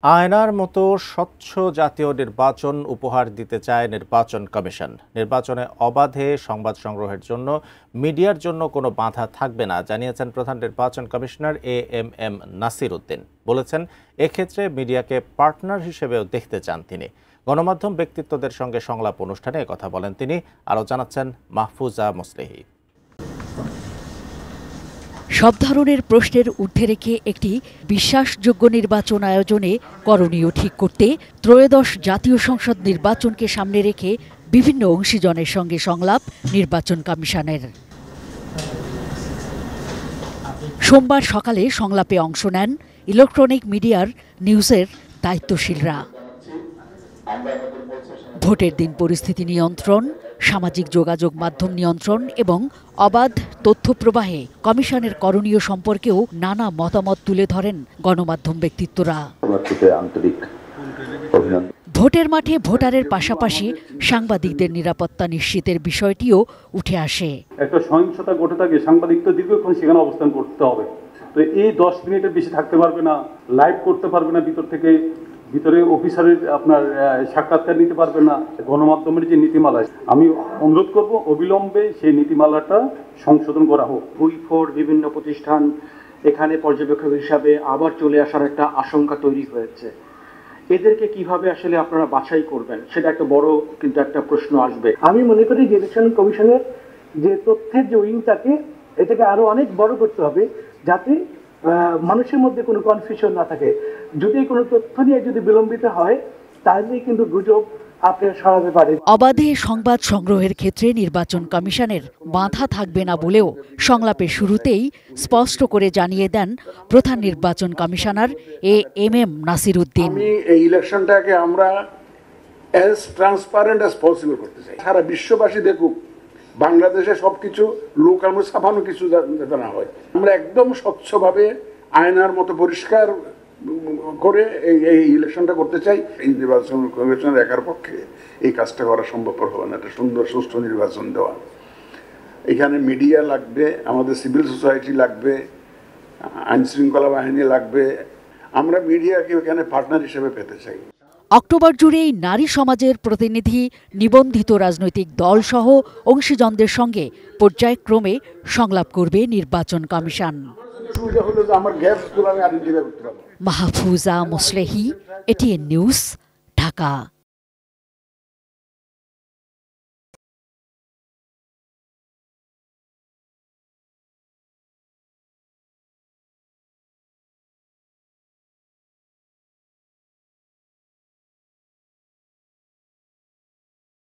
আয়নার মতো স্বচ্ছ জাতীয় নির্বাচন উপহার দিতে চায় নির্বাচন কমিশন। নির্বাচনে অবাধে সংবাদ সংগ্রহের জন্য মিডিয়ার জন্য কোনো বাধা থাকবে না জানিয়েছেন প্রধান নির্বাচন কমিশনার এএমএম নাসির উদ্দিন। বলেছেন, এক্ষেত্রে মিডিয়াকে পার্টনার হিসেবেও দেখতে চান তিনি। গণমাধ্যম ব্যক্তিত্বদের সঙ্গে সংলাপ অনুষ্ঠানে কথা বলেন তিনি। আরও জানাচ্ছেন মাহফুজা মুসলেহি। সব ধরনের প্রশ্নের ঊর্ধ্বে রেখে একটি বিশ্বাসযোগ্য নির্বাচন আয়োজনে করণীয় ঠিক করতে ত্রয়োদশ জাতীয় সংসদ নির্বাচনকে সামনে রেখে বিভিন্ন অংশীজনের সঙ্গে সংলাপ নির্বাচন কমিশনের। সোমবার সকালে সংলাপে অংশ নেন ইলেকট্রনিক মিডিয়ার নিউজের দায়িত্বশীলরা। ভোটের দিন পরিস্থিতি নিয়ন্ত্রণ, সামাজিক যোগাযোগ মাধ্যম নিয়ন্ত্রণ এবং অবাধ তথ্য প্রবাহে কমিশনের করণীয় সম্পর্কেও নানা মতামত তুলে ধরেন গণমাধ্যম ব্যক্তিত্বরা। ভোটের মাঠে ভোটারের পাশাপাশি সাংবাদিকদের নিরাপত্তা নিশ্চিতের বিষয়টিও উঠে আসে। একটা সহিংসতা ঘটে থাকে, সাংবাদিক তো দীর্ঘক্ষণ সেখানে অবস্থান করতে হবে, তো এই 10 মিনিটের বেশি থাকতে পারবে না, লাইভ করতে পারবে না, ভিতরে অফিসারের আপনার সাক্ষাৎকার নিতে পারবে না। গণমাধ্যমের যে নীতিমালা, আমি অনুরোধ করব অবিলম্বে সেই নীতিমালাটা সংশোধন করা হোক। ভুইফোর বিভিন্ন প্রতিষ্ঠান এখানে পর্যবেক্ষক হিসাবে আবার চলে আসার একটা আশঙ্কা তৈরি হয়েছে। এদেরকে কিভাবে আসলে আপনারা বাছাই করবেন, সেটা একটা বড় কিন্তু একটা প্রশ্ন আসবে। আমি মনে করি যে ইলেকশন কমিশনের যে তথ্যের যে উইংটাকে, এটাকে আরো অনেক বড় করতে হবে, যাতে মানুষের মধ্যে কোনো কনফিউশন না থাকে। যদি কোনো তথ্য নিয়ে যদি বিলম্বিত হয়, তাহলে কিন্তু গুজব আপনার সরাতে পারে। অবাধে সংবাদ সংগ্রহের ক্ষেত্রে নির্বাচন কমিশনের বাধা থাকবে না বলেও সংলাপের শুরুতেই স্পষ্ট করে জানিয়ে দেন প্রধান নির্বাচন কমিশনার এএমএম নাসির উদ্দিন। এই ইলেকশনটাকে আমরা অ্যাজ ট্রান্সপারেন্ট অ্যাজ পসিবল করতে চাই। সারা বিশ্ববাসী দেখুক বাংলাদেশে সবকিছু লোকাল ছাপানো কিছু যাতে না হয়। আমরা একদম স্বচ্ছভাবে আয়নার মতো পরিষ্কার করে এই ইলেকশনটা করতে চাই। এই নির্বাচন কমিশনের একার পক্ষে এই কাজটা করা সম্ভবপর হবে না। একটা সুন্দর সুষ্ঠু নির্বাচন দেওয়া, এখানে মিডিয়া লাগবে, আমাদের সিভিল সোসাইটি লাগবে, আইন শৃঙ্খলা বাহিনী লাগবে। আমরা মিডিয়াকে এখানে পার্টনার হিসেবে পেতে চাই। অক্টোবর জুড়েই নারী সমাজের প্রতিনিধি, নিবন্ধিত রাজনৈতিক দলসহ অংশীজনদের সঙ্গে পর্যায়ক্রমে সংলাপ করবে নির্বাচন কমিশন। Mahfuza Muslehi, ATN news, Dhaka.